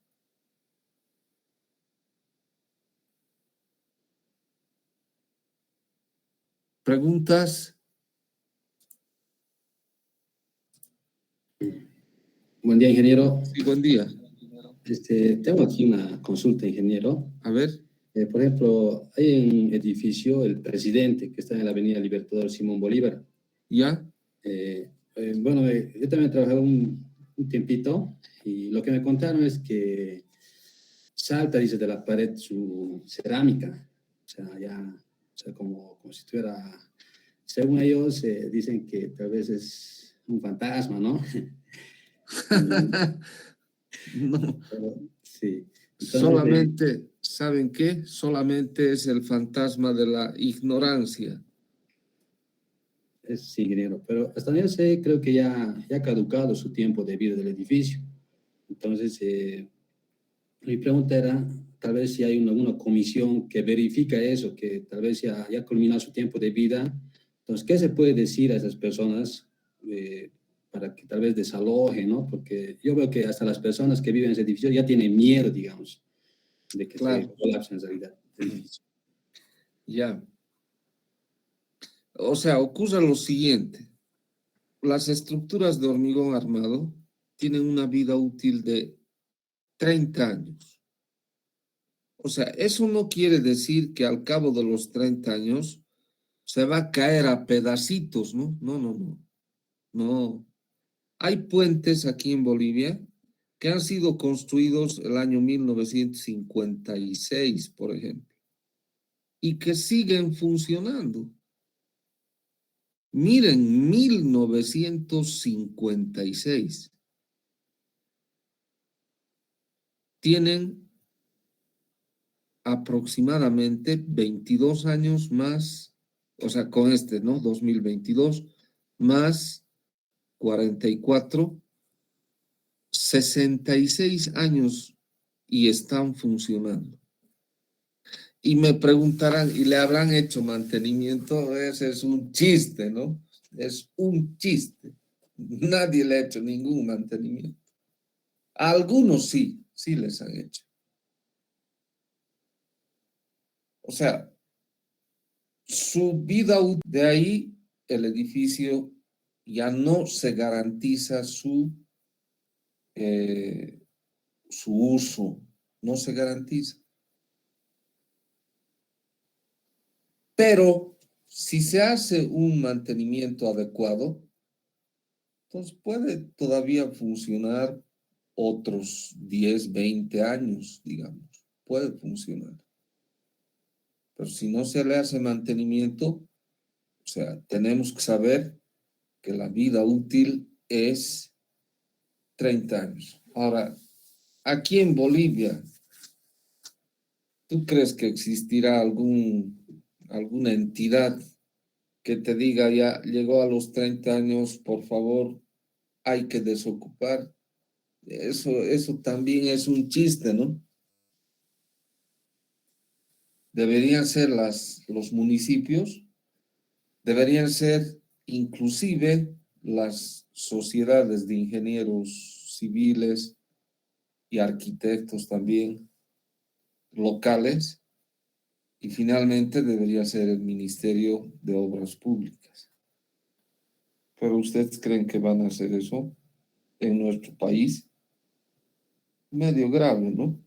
¿Preguntas? Buen día, ingeniero. Sí, buen día. Tengo aquí una consulta, ingeniero. A ver. Por ejemplo, hay un edificio, el Presidente, que está en la Avenida Libertador Simón Bolívar. ¿Ya? Bueno, yo también he trabajado un tiempito y lo que me contaron es que salta, dice, de la pared su cerámica. O sea, ya, o sea, como si estuviera, según ellos, dicen que tal vez es un fantasma, ¿no? No. Sí. Entonces, Solamente, ¿saben qué? Solamente es el fantasma de la ignorancia. Sí, ingeniero, pero hasta donde yo sé, creo que ya ha caducado su tiempo de vida del edificio. Entonces, mi pregunta era, tal vez si hay una comisión que verifica eso, que tal vez ya ha culminado su tiempo de vida. Entonces, ¿qué se puede decir a esas personas para que tal vez desalojen, ¿no? Porque yo veo que hasta las personas que viven en ese edificio ya tienen miedo, digamos, de que Claro. se colapse en realidad el edificio. Ya. O sea, ocurre lo siguiente. Las estructuras de hormigón armado tienen una vida útil de 30 años. O sea, eso no quiere decir que al cabo de los 30 años se va a caer a pedacitos, ¿no? No, no, no. No. Hay puentes aquí en Bolivia que han sido construidos el año 1956, por ejemplo, y que siguen funcionando. Miren, 1956. Tienen aproximadamente 22 años más, o sea, con este, ¿no? 2022, más 44, 66 años y están funcionando. Y me preguntarán, ¿y le habrán hecho mantenimiento? Ese es un chiste, ¿no? Es un chiste. Nadie le ha hecho ningún mantenimiento. A algunos sí, sí les han hecho. O sea, su vida útil, de ahí el edificio ya no se garantiza su uso, no se garantiza. Pero si se hace un mantenimiento adecuado, entonces puede todavía funcionar otros 10, 20 años, digamos, puede funcionar. Pero si no se le hace mantenimiento, o sea, tenemos que saber que la vida útil es 30 años. Ahora, aquí en Bolivia, ¿tú crees que existirá alguna entidad que te diga ya llegó a los 30 años, por favor, hay que desocupar? Eso también es un chiste, ¿no? Deberían ser los municipios, deberían ser inclusive las sociedades de ingenieros civiles y arquitectos también locales, y finalmente debería ser el Ministerio de Obras Públicas. ¿Pero ustedes creen que van a hacer eso en nuestro país? Medio grave, ¿no?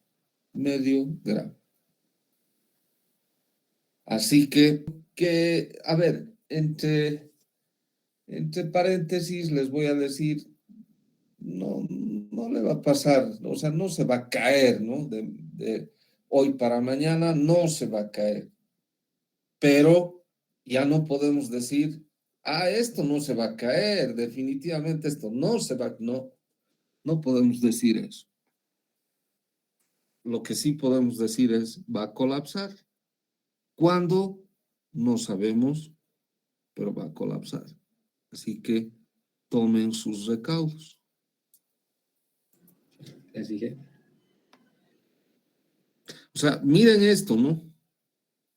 Medio grave. Así que a ver, entre paréntesis les voy a decir, no le va a pasar, o sea, no se va a caer, ¿no? De hoy para mañana no se va a caer, pero ya no podemos decir, esto no se va a caer, definitivamente esto no se va, no podemos decir eso. Lo que sí podemos decir es, va a colapsar. ¿Cuándo? No sabemos, pero va a colapsar. Así que tomen sus recaudos. Así que, O sea, miren esto, ¿no?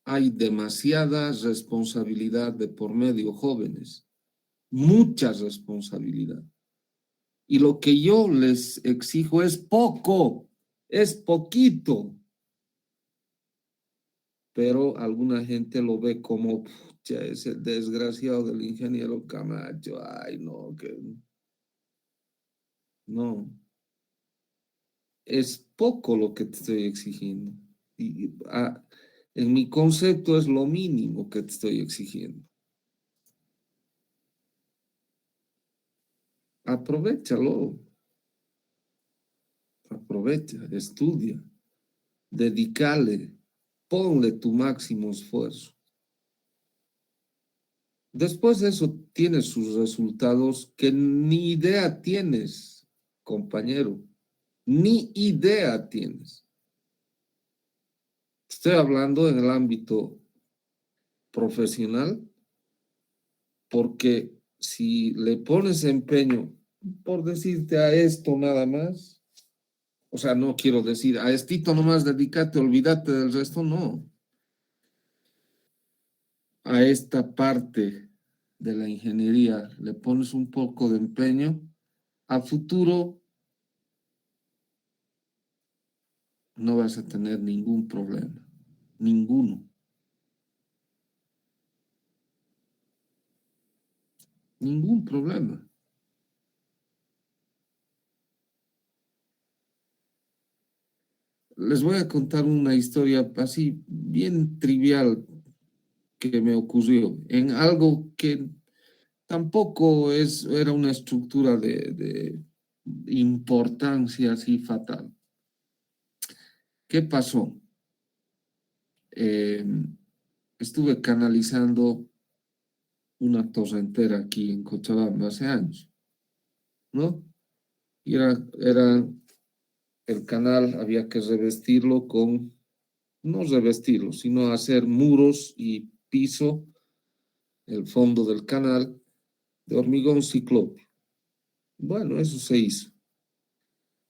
Hay demasiada responsabilidad de por medio, jóvenes. Mucha responsabilidad. Y lo que yo les exijo es poco, es poquito. Pero alguna gente lo ve como, pucha, es el desgraciado del ingeniero Camacho. Ay, no, que no. Es poco lo que te estoy exigiendo. En mi concepto es lo mínimo que te estoy exigiendo. Aprovéchalo. Aprovecha, estudia, dedícale, ponle tu máximo esfuerzo. Después de eso tienes sus resultados que ni idea tienes, compañero, ni idea tienes. Estoy hablando en el ámbito profesional, porque si le pones empeño, por decirte a esto nada más, o sea, no quiero decir a estito nomás dedícate, olvídate del resto, no. A esta parte de la ingeniería le pones un poco de empeño, a futuro no vas a tener ningún problema, ninguno, ningún problema. les voy a contar una historia así bien trivial que me ocurrió en algo que tampoco era una estructura de importancia así fatal. ¿Qué pasó? Eh, Estuve canalizando una torrentera aquí en Cochabamba hace años, ¿no? Y era el canal, había que revestirlo con, no revestirlo, sino hacer muros y piso, el fondo del canal, de hormigón ciclópeo. Bueno, eso se hizo.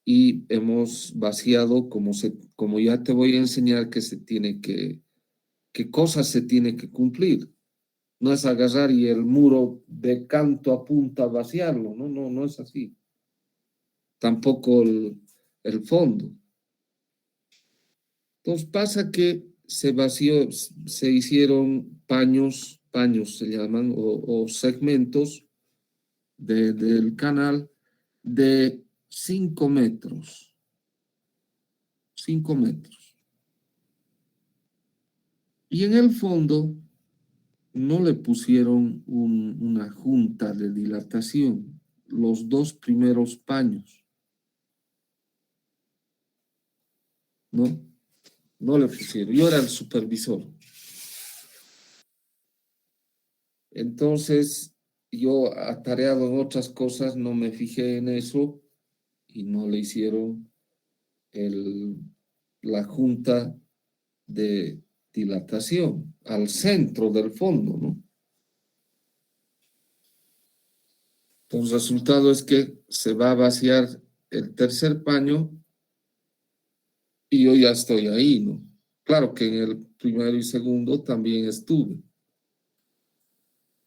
Y hemos vaciado, como ya te voy a enseñar qué cosas se tiene que cumplir. No es agarrar y el muro de canto a punta vaciarlo, no es así. Tampoco el fondo. Entonces pasa que se vació, se hicieron paños se llaman, o segmentos del canal de 5 metros. 5 metros. Y en el fondo no le pusieron una junta de dilatación, los 2 primeros paños, ¿no? No le pusieron. Yo era el supervisor. Entonces, yo atareado en otras cosas, no me fijé en eso y no le hicieron la junta de dilatación al centro del fondo, ¿no? Entonces, el resultado es que se va a vaciar el tercer paño y yo ya estoy ahí, ¿no? Claro que en el primero y segundo también estuve.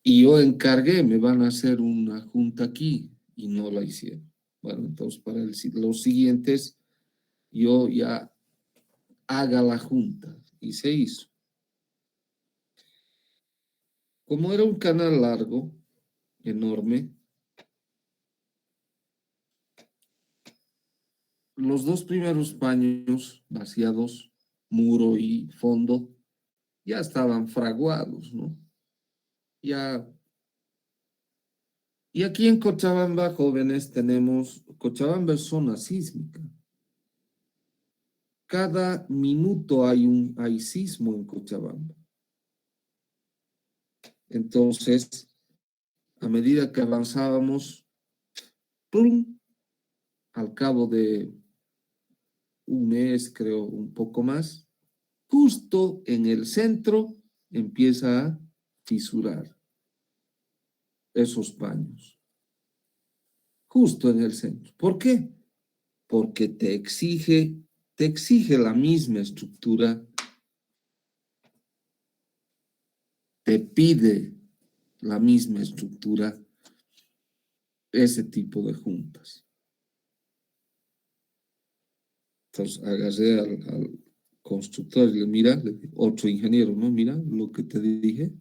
Y yo encargué, me van a hacer una junta aquí y no la hicieron. Bueno, entonces para los siguientes yo ya haga la junta y se hizo. Como era un canal largo, enorme, los 2 primeros paños vaciados, muro y fondo, ya estaban fraguados, ¿no? Ya. Y aquí en Cochabamba, jóvenes, Cochabamba es zona sísmica. Cada minuto hay sismo en Cochabamba. Entonces, a medida que avanzábamos, ¡pum!, al cabo de un mes, creo, un poco más, justo en el centro empieza a fisurar esos paños. Justo en el centro. ¿Por qué? Porque te exige la misma estructura, te pide la misma estructura ese tipo de juntas. Entonces agarré al constructor y le mira, otro ingeniero, ¿no? Mira lo que te dije.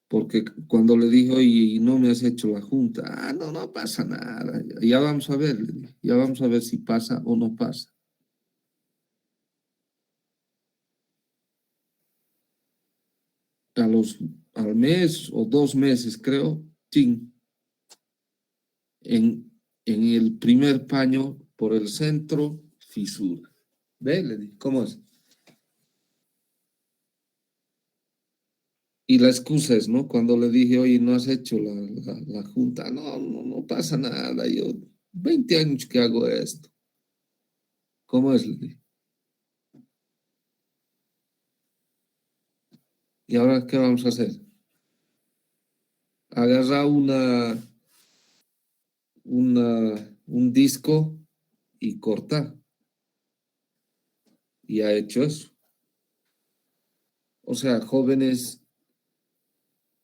Porque cuando le dijo, y no me has hecho la junta, no pasa nada, ya vamos a ver, le dije, ya vamos a ver si pasa o no pasa. Al mes o 2 meses, creo, chin, en el primer paño por el centro, fisura. ¿Ve? Le dije, ¿cómo es? Y la excusa es, ¿no? Cuando le dije, oye, no has hecho la junta, no pasa nada, yo 20 años que hago esto. ¿Cómo es? Le dije. ¿Y ahora qué vamos a hacer? Agarra un disco y corta. Y ha hecho eso. O sea, jóvenes,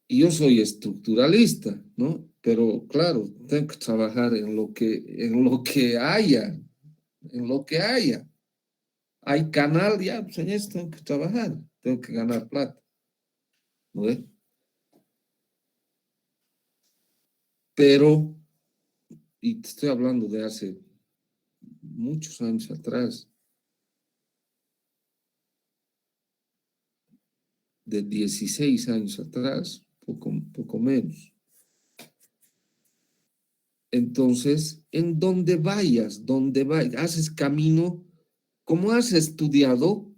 y yo soy estructuralista, ¿no? Pero claro, tengo que trabajar en lo que haya, en lo que haya. Hay canal, ya, pues en eso tengo que trabajar, tengo que ganar plata, ¿no ves? Pero, y te estoy hablando de hace muchos años atrás, de 16 años atrás, poco menos. Entonces, en donde vayas, haces camino, como has estudiado,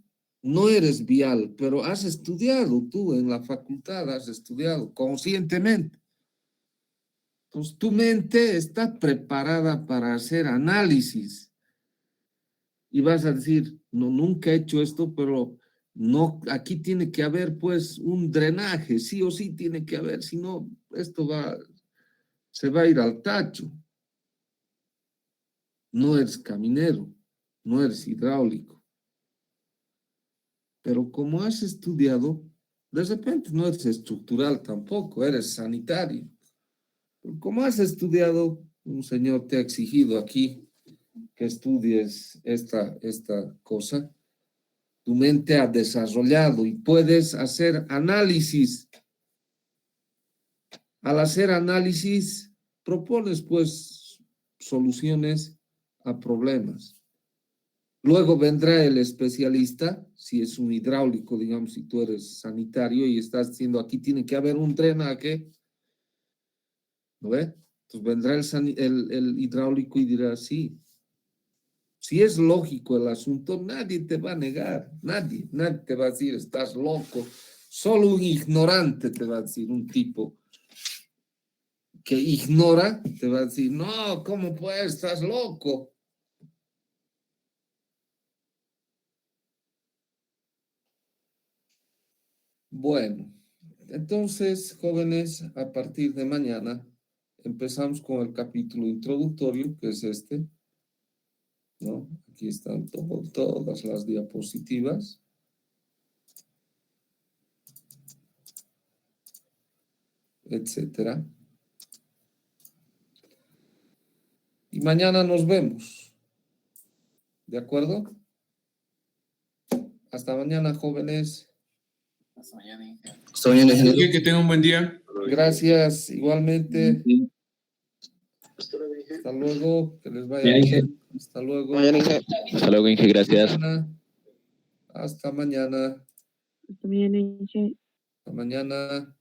no eres vial, pero has estudiado tú en la facultad, has estudiado conscientemente. Entonces, tu mente está preparada para hacer análisis. Y vas a decir, no, nunca he hecho esto, pero no, aquí tiene que haber pues un drenaje, sí o sí tiene que haber, si no, esto se va a ir al tacho. No eres caminero, no eres hidráulico. Pero como has estudiado, de repente no eres estructural tampoco, eres sanitario. Pero como has estudiado, un señor te ha exigido aquí que estudies esta cosa, tu mente ha desarrollado y puedes hacer análisis. Al hacer análisis, propones pues soluciones a problemas. Luego vendrá el especialista, si es un hidráulico, digamos, si tú eres sanitario y estás diciendo aquí tiene que haber un drenaje, ¿no ve? Entonces vendrá el hidráulico y dirá sí. Si es lógico el asunto, nadie te va a negar, nadie te va a decir estás loco. Solo un ignorante te va a decir, un tipo que ignora, te va a decir, no, ¿cómo pues? Estás loco. Bueno, entonces, jóvenes, a partir de mañana empezamos con el capítulo introductorio, que es este, ¿no? Aquí están todas las diapositivas. Etcétera. Y mañana nos vemos. ¿De acuerdo? Hasta mañana, jóvenes. Hasta mañana, Inge. Hasta mañana, ingeniero. Que tenga un buen día. Gracias, igualmente. Hasta luego, que les vaya bien. Hasta luego. Mañana, Inge. Hasta luego, Inge, gracias. Hasta mañana. Hasta mañana, Inge. Hasta mañana.